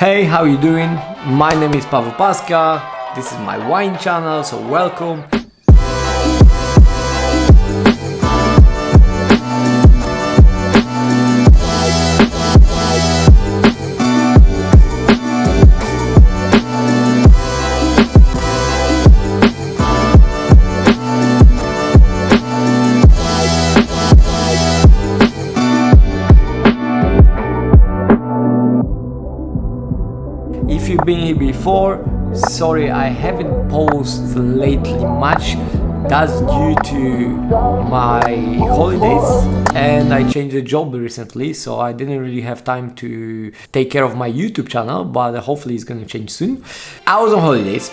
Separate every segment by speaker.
Speaker 1: Hey, how you doing? My name is Pavel Paska. This is my wine channel, so welcome. If you've been here before, sorry I haven't posted lately much. That's due to my holidays and I changed the job recently, so I didn't really have time to take care of my YouTube channel, but hopefully it's gonna change soon. I was on holidays.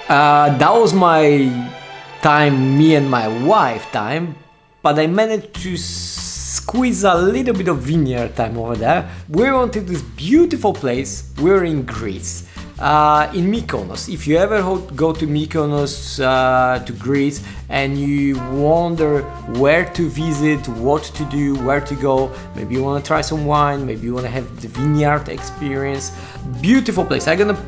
Speaker 1: That was my time, me and my wife time, but I managed to squeeze a little bit of vineyard time over there. We went to this beautiful place. We're in Greece, in Mykonos. If you ever go to Mykonos, to Greece, and you wonder where to visit, what to do, where to go, maybe you want to try some wine, maybe you want to have the vineyard experience. Beautiful place. I'm gonna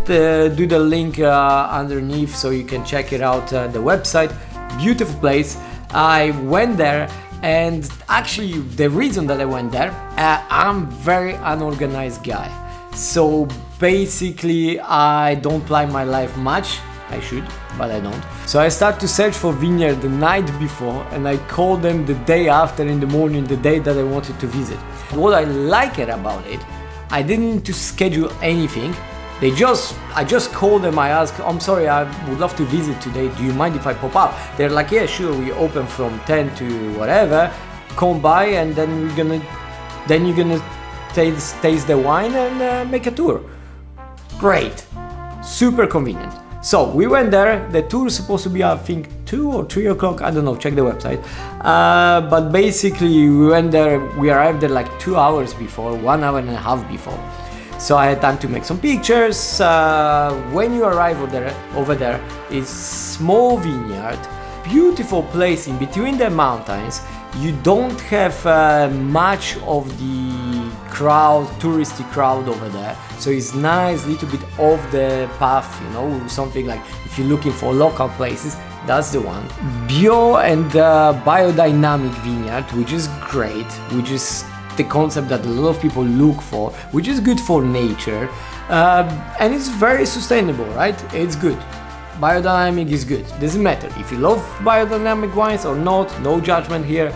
Speaker 1: do the link underneath so you can check it out, the website. Beautiful place. I went there. And actually, the reason that I went there, I'm very unorganized guy. So basically, I don't plan my life much. I should, but I don't. So I start to search for vineyard the night before, and I call them the day after in the morning, the day that I wanted to visit. What I like it about it, I didn't need to schedule anything. I just called them, I asked, I'm sorry, I would love to visit today, do you mind if I pop up? They're like, yeah, sure, we open from 10 to whatever, come by and then you're gonna taste the wine and make a tour. Great, super convenient. So we went there, the tour is supposed to be, I think, 2 or 3 o'clock, I don't know, check the website. But basically we went there, we arrived there like 2 hours before, 1 hour and a half before. So I had time to make some pictures. When you arrive over there is small vineyard, beautiful place in between the mountains. You don't have much of the crowd, touristy crowd over there. So it's nice, little bit off the path, you know, something like if you're looking for local places, that's the one. Bio and biodynamic vineyard, which is great, which is the concept that a lot of people look for, which is good for nature, and it's very sustainable, right? It's good. Biodynamic is good. Doesn't matter if you love biodynamic wines or not, no judgment here.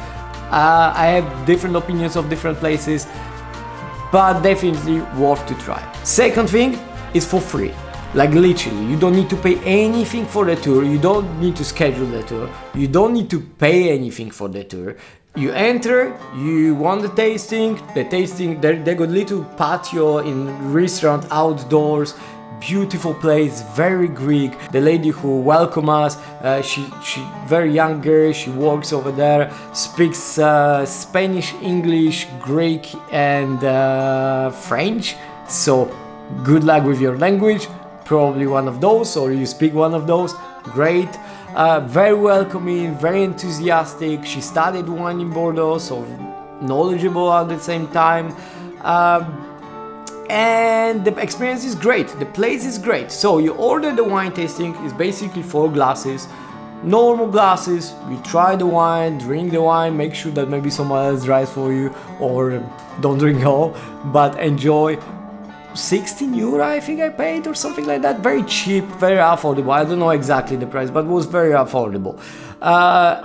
Speaker 1: I have different opinions of different places, but definitely worth to try. Second thing is for free. Like literally, you don't need to pay anything for the tour, you don't need to schedule the tour, you don't need to pay anything for the tour. You enter, you want the tasting, they got little patio in restaurant outdoors, beautiful place, very Greek. The lady who welcomed us, she very young girl, she works over there, speaks Spanish, English, Greek and French. So good luck with your language, probably one of those, or you speak one of those, great. Very welcoming, very enthusiastic. She studied wine in Bordeaux, so knowledgeable at the same time. And the experience is great, the place is great. So you order the wine tasting, it's basically 4 glasses, normal glasses. You try the wine, drink the wine, make sure that maybe someone else dries for you, or don't drink all, but enjoy. 16 euro I think I paid or something like that, very cheap, very affordable. I don't know exactly the price, but it was very affordable.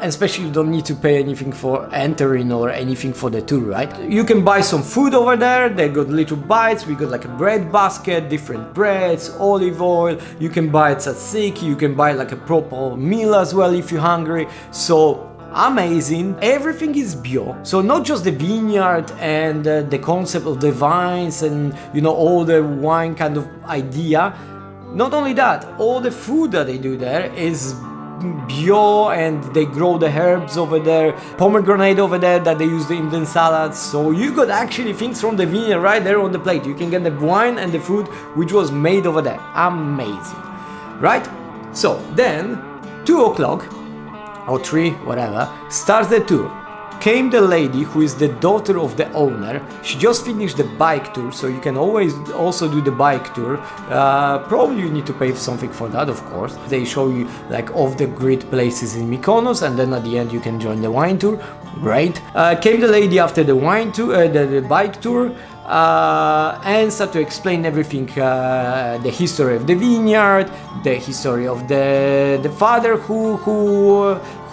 Speaker 1: Especially you don't need to pay anything for entering or anything for the tour, right? You can buy some food over there, they got little bites, we got like a bread basket, different breads, olive oil, you can buy tzatziki, you can buy like a proper meal as well if you're hungry. So amazing. Everything is bio, so not just the vineyard and the concept of the vines and you know all the wine kind of idea. Not only that, all the food that they do there is bio and they grow the herbs over there, pomegranate over there that they use in the salads. So you got actually things from the vineyard right there on the plate. You can get the wine and the food which was made over there. Amazing, right? So then 2 o'clock or 3, whatever, starts the tour. came the lady who is the daughter of the owner. She just finished the bike tour, so you can always also do the bike tour. Probably you need to pay something for that, of course. They show you like off-the-grid places in Mykonos, and then at the end you can join the wine tour. Great. Came the lady after the wine tour, the bike tour, and start to explain everything, the history of the vineyard, the history of the father who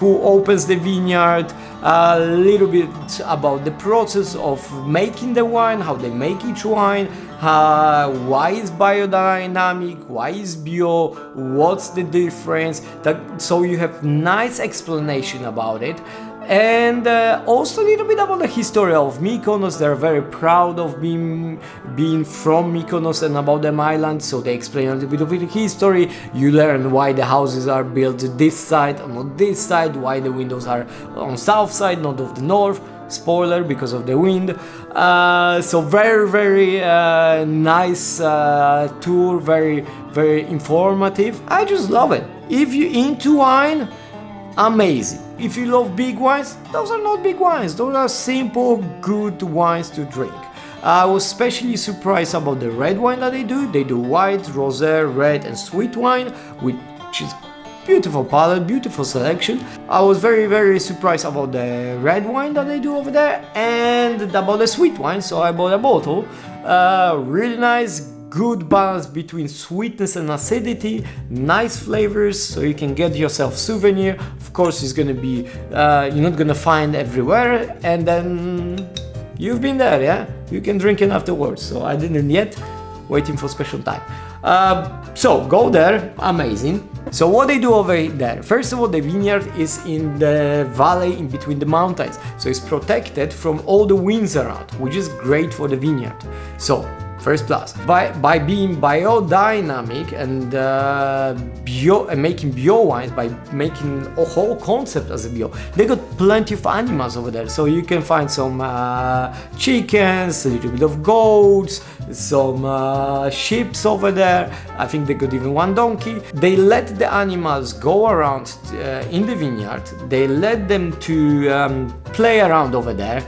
Speaker 1: opens the vineyard, a little bit about the process of making the wine, how they make each wine, why is biodynamic, why is bio, what's the difference, so you have nice explanation about it. And also a little bit about the history of Mykonos. They're very proud of being from Mykonos and about the island, so they explain a little bit of the history. You learn why the houses are built this side and not this side, why the windows are on south side, not of the north. Spoiler, because of the wind. So very nice tour, very informative. I just love it. If you're into wine, amazing. If you love big wines, those are not big wines, those are simple, good wines to drink. I was especially surprised about the red wine that they do. They do white, rosé, red and sweet wine, which is beautiful palette, beautiful selection. I was very surprised about the red wine that they do over there and about the sweet wine, so I bought a bottle. Really nice, good balance between sweetness and acidity, nice flavors, so you can get yourself souvenir. Of course, it's gonna be you're not gonna find everywhere, and then you've been there, yeah, you can drink it afterwards. So I didn't yet, waiting for special time. So go there, amazing. So what they do over there, first of all, the vineyard is in the valley in between the mountains, so it's protected from all the winds around, which is great for the vineyard. So first plus, by being biodynamic and making bio wines, by making a whole concept as a bio, they got plenty of animals over there. So you can find some chickens, a little bit of goats, some sheep over there. I think they got even one donkey. They let the animals go around in the vineyard. They let them to play around over there.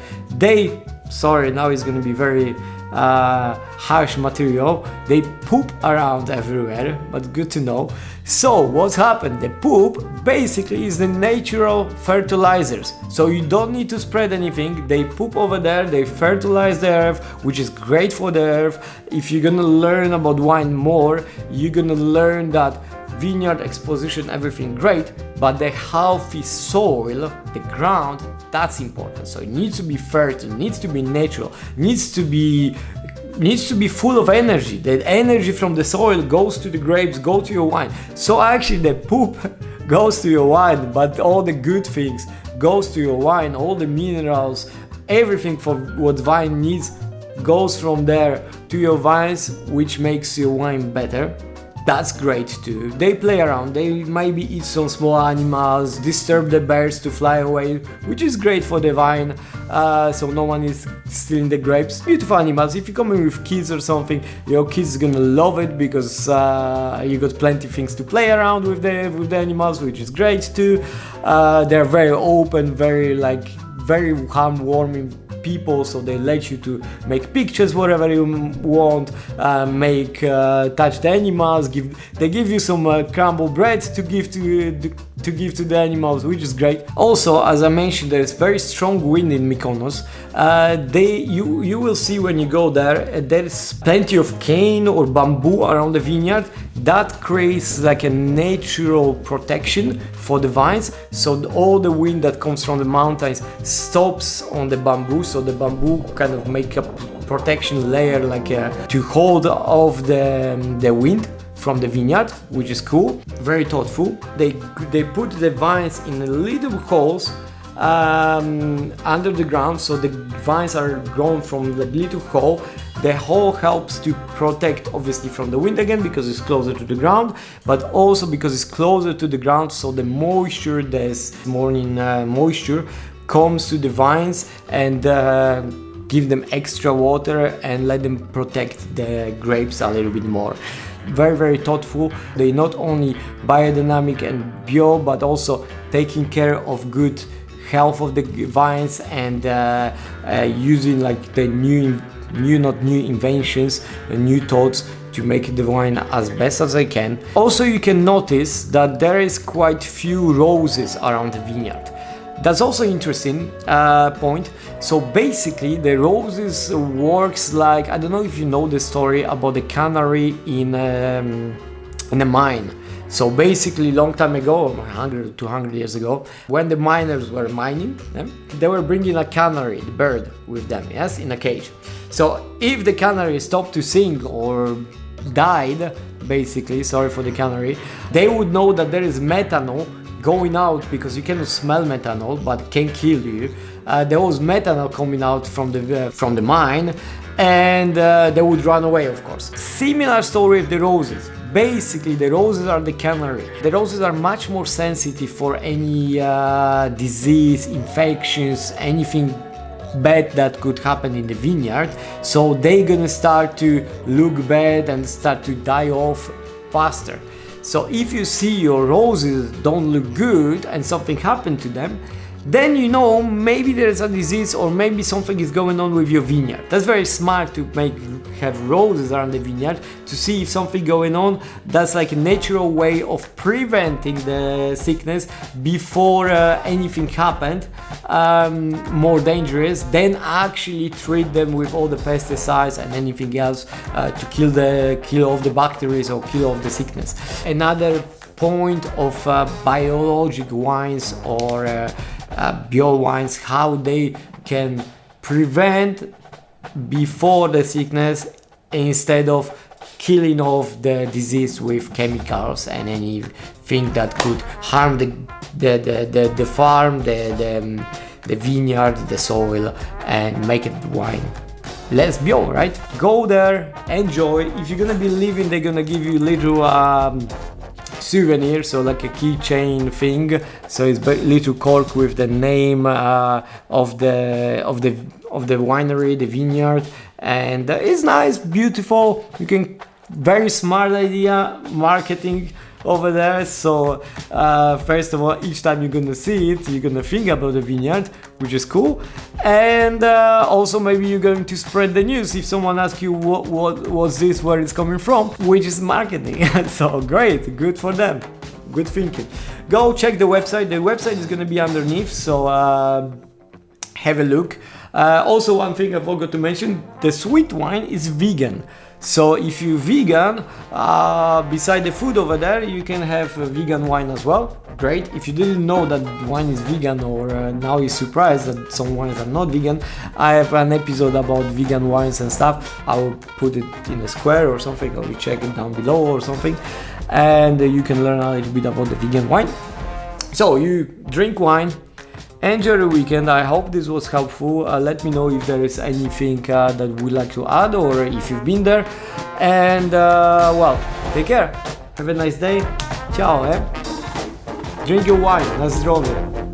Speaker 1: Sorry, now it's gonna be very harsh material. They poop around everywhere, but good to know. So what's happened? The poop basically is the natural fertilizers, so you don't need to spread anything. They poop over there, they fertilize the earth, which is great for the earth. If you're gonna learn about wine more, you're gonna learn that vineyard exposition, everything great, but the healthy soil, the ground, that's important. So it needs to be fertile, needs to be natural, needs to be full of energy. That energy from the soil goes to the grapes, go to your wine. So actually the poop goes to your wine, but all the good things goes to your wine, all the minerals, everything for what wine needs goes from there to your vines, which makes your wine better. That's great too. They play around, they maybe eat some small animals, disturb the birds to fly away, which is great for the vine, so no one is stealing the grapes. Beautiful animals. If you come in with kids or something, your kids are gonna love it, because you got plenty of things to play around with the animals, which is great too. They're very open, very heartwarming people, so they let you to make pictures whatever you want, touch the animals, they give you some crumble bread to give to the animals, which is great. Also, as I mentioned, there is very strong wind in Mykonos. You will see when you go there, there is plenty of cane or bamboo around the vineyard. That creates like a natural protection for the vines, so all the wind that comes from the mountains stops on the bamboo, so the bamboo kind of make a protection layer, to hold off the wind from the vineyard, which is cool, very thoughtful. They put the vines in little holes under the ground, so the vines are grown from the little hole. The hole helps to protect, obviously, from the wind again, because it's closer to the ground, but also because it's closer to the ground, so the moisture, this morning moisture, comes to the vines and give them extra water and let them protect the grapes a little bit more. Very thoughtful. They not only biodynamic and bio, but also taking care of good health of the vines and using like the new inventions and new thoughts to make the wine as best as I can. Also, you can notice that there is quite few roses around the vineyard. That's also interesting point. So basically the roses works like, I don't know if you know the story about the canary in a mine. So basically long time ago, 100 200 years ago, when the miners were mining, they were bringing a canary, the bird, with them, yes, in a cage. So if the canary stopped to sing or died, basically, sorry for the canary, they would know that there is methanol going out, because you cannot smell methanol but can kill you. There was methanol coming out from the mine, and they would run away, of course. Similar story with the roses. Basically the roses are the canary. The roses are much more sensitive for any disease, infections, anything bad that could happen in the vineyard, so they're gonna start to look bad and start to die off faster. So if you see your roses don't look good and something happened to them, then you know maybe there's a disease or maybe something is going on with your vineyard. That's very smart to have roses around the vineyard to see if something going on. That's like a natural way of preventing the sickness before anything happened, more dangerous, than actually treat them with all the pesticides and anything else to kill off the bacteria or kill off the sickness. Another point of biologic wines or bio wines, how they can prevent before the sickness instead of killing off the disease with chemicals and anything that could harm the farm, the vineyard, the soil, and make it wine less bio, right? Go there, enjoy. If you're gonna be leaving, they're gonna give you little souvenir, so like a keychain thing. So it's a little cork with the name of the winery, the vineyard, and it's nice, beautiful. You can, very smart idea, marketing over there. So first of all, each time you're gonna see it, you're gonna think about the vineyard, which is cool. And also maybe you're going to spread the news if someone asks you what was this, where it's coming from, which is marketing. So great, good for them, good thinking. Go check the website. The website is gonna be underneath, so have a look. Also, one thing I forgot to mention, the sweet wine is vegan. So if you're vegan, beside the food over there, you can have vegan wine as well. Great. If you didn't know that wine is vegan, or now you're surprised that some wines are not vegan, I have an episode about vegan wines and stuff. I will put it in a square or something, or you check it down below or something, and you can learn a little bit about the vegan wine. So you drink wine, enjoy the weekend. I hope this was helpful. Let me know if there is anything that we'd like to add, or if you've been there. And well, take care. Have a nice day. Ciao, Drink your wine. Na zdrowie.